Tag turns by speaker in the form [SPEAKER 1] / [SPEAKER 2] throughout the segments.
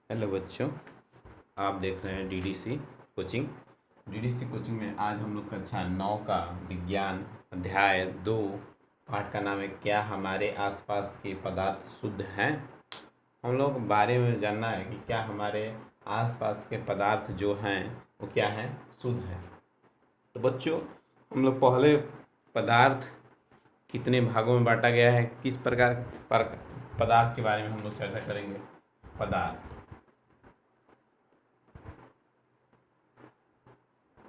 [SPEAKER 1] Hello बच्चों, आप देख रहे हैं डीडीसी कोचिंग। डीडीसी कोचिंग में आज हम लोग कक्षा 9 का विज्ञान अध्याय 2 पाठ का नाम है क्या हमारे आसपास के पदार्थ शुद्ध हैं। हम लोग बारे में जानना है कि क्या हमारे आसपास के पदार्थ जो हैं वो क्या हैं, शुद्ध हैं। तो बच्चों, हम लोग पहले पदार्थ कितने भागों में बांटा गया है, किस प्रकार पदार्थ के बारे में हम लोग चर्चा करेंगे।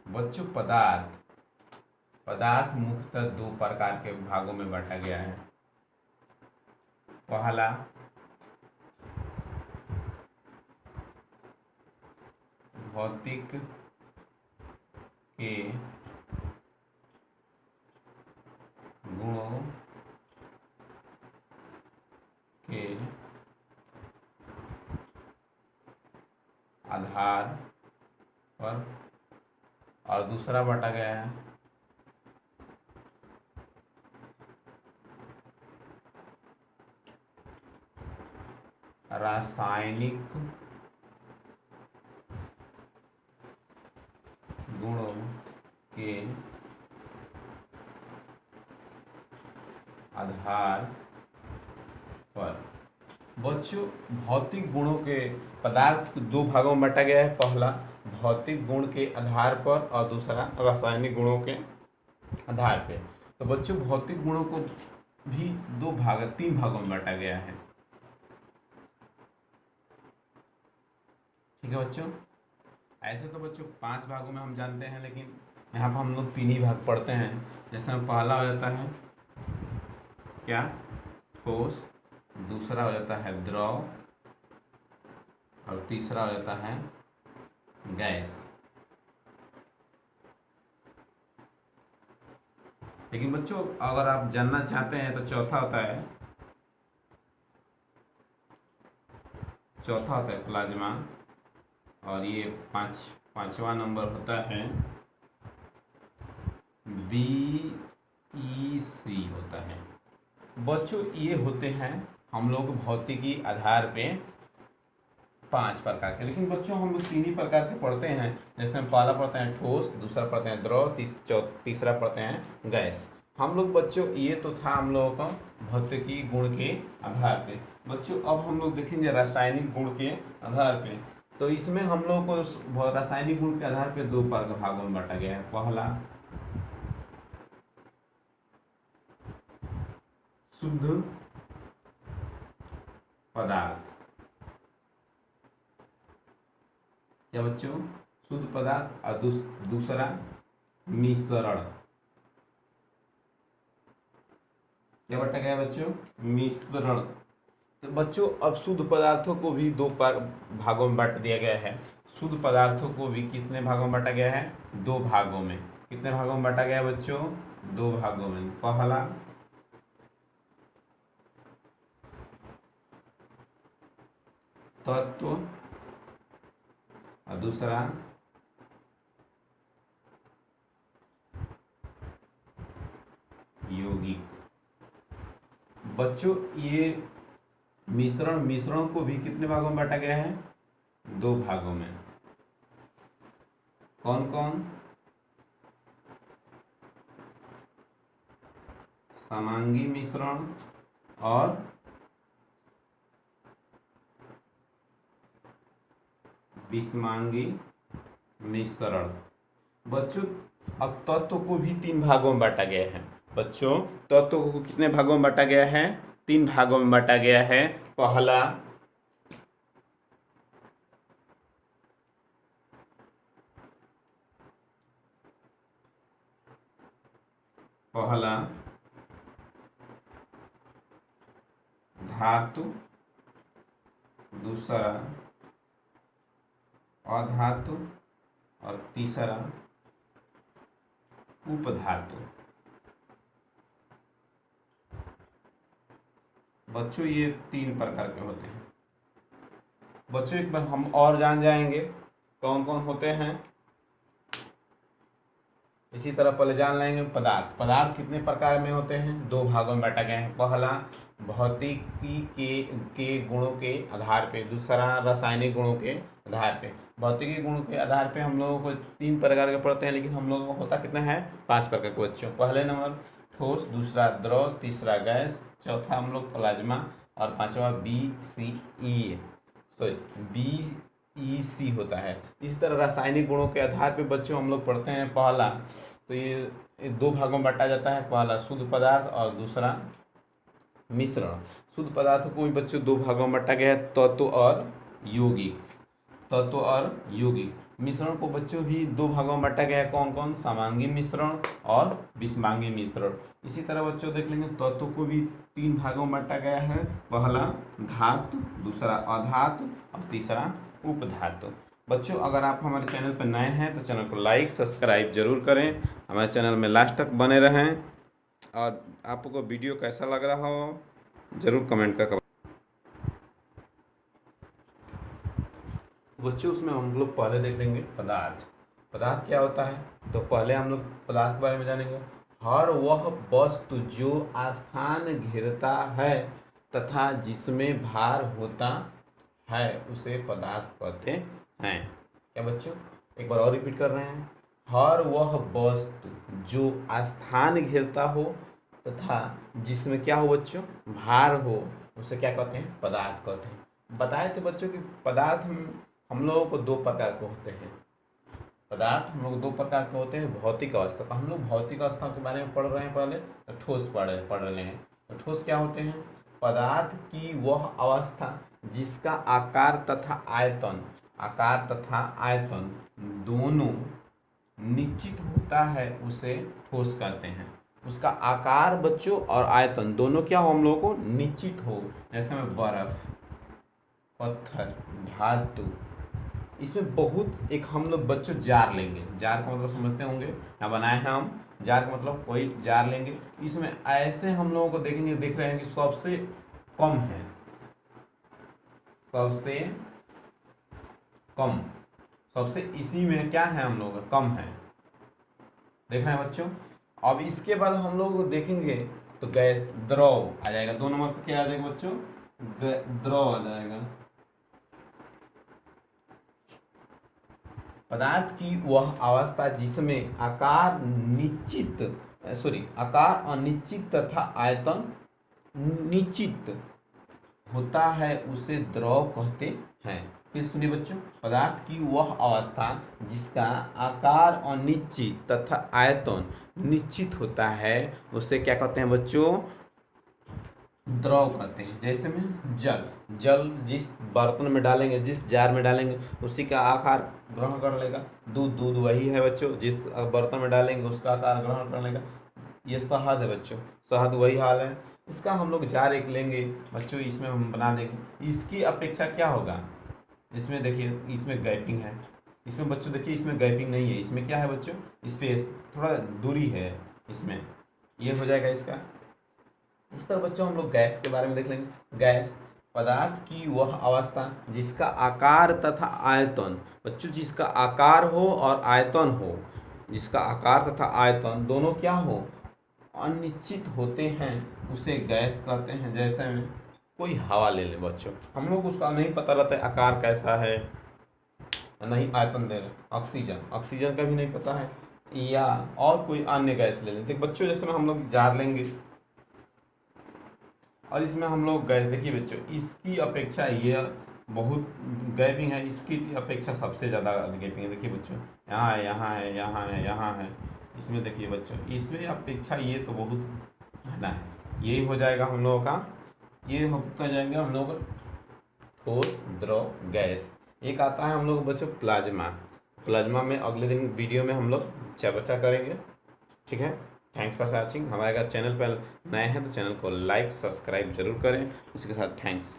[SPEAKER 1] बच्चों, पदार्थ मुख्यतः दो प्रकार के भागों में बांटा गया है। पहला भौतिक के गुणों के आधार पर और दूसरा बांटा गया है रासायनिक गुणों के आधार पर। बच्चों, भौतिक गुणों के पदार्थ दो भागों में बांटा गया है। पहला भौतिक गुण के आधार पर और दूसरा रासायनिक गुणों के आधार पे। तो बच्चों, भौतिक गुणों को भी तीन भागों में बांटा गया है। ठीक है बच्चों, ऐसे तो बच्चों 5 भागों में हम जानते हैं, लेकिन यहाँ पर हम लोग 3 ही भाग पढ़ते हैं। जैसे पहला हो जाता है क्या, ठोस, दूसरा हो जाता है द्रव और तीसरा हो जाता है गैस। लेकिन बच्चों, अगर आप जानना चाहते हैं तो चौथा होता है प्लाज्मा, और ये पांचवा नंबर होता है BEC होता है। बच्चों, ये होते हैं हम लोग भौतिकी आधार पे 5 प्रकार के। लेकिन बच्चों, हम लोग 3 ही प्रकार के पढ़ते हैं। जैसे हम पहला पढ़ते हैं ठोस, दूसरा पढ़ते हैं द्रव, तीसरा पढ़ते हैं गैस। हम लोग बच्चों, ये तो था हम लोगों का भौतिकी गुण के आधार पे। बच्चों, अब हम लोग देखेंगे रासायनिक गुण के आधार पे। तो इसमें हम लोग को रासायनिक गुण के आधार पे 2 भागों में बांटा गया है। पहला शुद्ध पदार्थ, या बच्चों शुद्ध पदार्थ, और दूसरा मिश्रण। क्या बांटा गया बच्चों, मिश्रण। तो बच्चों, अब शुद्ध पदार्थों को भी 2 भागों में बांट दिया गया है। शुद्ध पदार्थों को भी कितने भागों में बांटा गया है, 2 भागों में। कितने भागों में बांटा गया है बच्चों, 2 भागों में। पहला तत्व और दूसरा यौगिक। बच्चों, ये मिश्रण को भी कितने भागों में बांटा गया है, 2 भागों में। कौन कौन, समांगी मिश्रण और विषमांगी मिश्रण। बच्चों, अब तत्व को भी 3 भागों में बांटा गया है। बच्चों, तत्व को कितने भागों में बांटा गया है, 3 भागों में बांटा गया है। पहला धातु, दूसरा अधातु और तीसरा उपधातु। बच्चों, ये 3 प्रकार के होते हैं। बच्चों, एक बार हम और जान जाएंगे कौन कौन होते हैं। इसी तरह पहले जान लेंगे पदार्थ कितने प्रकार में होते हैं, 2 भागों में बांटा गया है। पहला भौतिकी के गुणों के आधार पे, दूसरा रासायनिक गुणों के आधार पे। भौतिकी गुणों के आधार पे हम लोगों को 3 प्रकार के पढ़ते हैं, लेकिन हम लोगों को होता कितना है, 5 प्रकार के बच्चों। पहले नंबर ठोस, दूसरा द्रव, तीसरा गैस, चौथा हम लोग प्लाज्मा और पांचवा BEC होता है। इसी तरह रासायनिक गुणों के आधार पे बच्चों हम लोग पढ़ते हैं। पहला तो ये 2 भागों में बांटा जाता है, पहला शुद्ध पदार्थ और दूसरा मिश्रण। शुद्ध पदार्थ को भी बच्चों 2 भागों में बांटा गया है, तत्व और यौगिक। तत्व और यौगिक। मिश्रण को बच्चों भी 2 भागों में बांटा गया है, कौन कौन, समांगी मिश्रण और विषमांगी मिश्रण। इसी तरह बच्चों देख लेंगे तत्व को भी 3 भागों में बांटा गया है, पहला धातु, दूसरा अधातु और तीसरा उपधातु। बच्चों अगर आप हमारे चैनल पर नए हैं तो चैनल को लाइक सब्सक्राइब जरूर करें, हमारे चैनल में लास्ट तक बने रहें, और आपको वीडियो कैसा लग रहा हो जरूर कमेंट कर। बच्चों उसमें हम लोग पहले देख लेंगे पदार्थ। पदार्थ क्या होता है, तो पहले हम लोग पदार्थ के बारे में जानेंगे। हर वह वस्तु जो स्थान घेरता है तथा जिसमें भार होता है उसे पदार्थ कहते हैं। क्या बच्चों, एक बार और रिपीट कर रहे हैं। हर वह वस्तु जो स्थान घेरता हो तथा जिसमें क्या हो बच्चों, भार हो, उसे क्या कहते हैं, पदार्थ कहते हैं। बताए थे बच्चों कि पदार्थ हम लोगों को 2 प्रकार के होते हैं। पदार्थ हम लोग 2 प्रकार के होते हैं। भौतिक अवस्था, तो हम लोग भौतिक अवस्था के बारे में पढ़ रहे हैं, पहले तो ठोस पढ़ रहे हैं। तो ठोस क्या होते हैं, पदार्थ की वह अवस्था जिसका आकार तथा आयतन दोनों निश्चित होता है उसे ठोस कहते हैं। उसका आकार बच्चों और आयतन दोनों क्या हो, हम लोगों को निश्चित हो। जैसे में बर्फ, पत्थर, धातु। इसमें बहुत एक हम लोग बच्चों जार लेंगे। जार का मतलब समझते होंगे, यहाँ बनाए हैं हम। जार का मतलब कोई जार लेंगे, इसमें ऐसे हम लोगों को देखेंगे, देख रहे हैं कि सबसे कम है, सबसे इसी में क्या है, हम लोगों का कम है, देख रहे हैं बच्चों। अब इसके बाद हम लोग देखेंगे तो गैस, द्रव आ जाएगा। 2 नंबर पर क्या आ जाएगा बच्चों, द्रव आ जाएगा। पदार्थ की वह अवस्था जिसमें आकार अनिश्चित तथा आयतन निश्चित होता है उसे द्रव कहते हैं। फिर सुनिए बच्चों, पदार्थ की वह अवस्था जिसका आकार अनिश्चित तथा आयतन निश्चित होता है उसे क्या कहते हैं बच्चों, द्रव कहते हैं। जैसे में जल जिस बर्तन में डालेंगे, जिस जार में डालेंगे उसी का आकार ग्रहण कर लेगा। दूध वही है बच्चों, जिस बर्तन में डालेंगे उसका आकार ग्रहण कर लेगा। ये शहद है बच्चों, शहद वही हाल है। इसका हम लोग जार एक लेंगे बच्चों, इसमें हम बना देंगे। इसकी अपेक्षा क्या होगा, इसमें देखिए इसमें गैपिंग है, इसमें बच्चों देखिए इसमें गैपिंग नहीं है, इसमें क्या है बच्चों, स्पेस, थोड़ा दूरी है इसमें, ये हो जाएगा इसका। इस तरह बच्चों हम लोग गैस के बारे में देख लेंगे। गैस पदार्थ की वह अवस्था जिसका आकार तथा आयतन, बच्चों जिसका आकार हो और आयतन हो, जिसका आकार तथा आयतन दोनों क्या हो, अनिश्चित होते हैं उसे गैस कहते हैं। जैसे में कोई हवा ले लें बच्चों, हम लोग उसका नहीं पता रहता है आकार कैसा है, नहीं आयतन दे रहे। ऑक्सीजन का भी नहीं पता है, या और कोई अन्य गैस ले लें। देखिए बच्चों जैसे में हम लोग जार लेंगे और इसमें हम लोग गैस, देखिए बच्चों इसकी अपेक्षा ये बहुत गैपिंग है, इसकी अपेक्षा सबसे ज़्यादा गैपिंग है। देखिए बच्चों यहाँ है, यहाँ है, यहाँ है, यहाँ है, इसमें देखिए बच्चों इसमें अपेक्षा ये तो बहुत है ना, यही हो जाएगा हम लोगों का, ये होता जाएगा हम लोग ठोस, द्रव, गैस। एक आता है हम लोग बच्चों प्लाज्मा में अगले दिन वीडियो में हम लोग चर्चा करेंगे, ठीक है। Thanks for watching. हमारे अगर चैनल पर नए हैं तो चैनल को लाइक सब्सक्राइब जरूर करें, उसके साथ थैंक्स।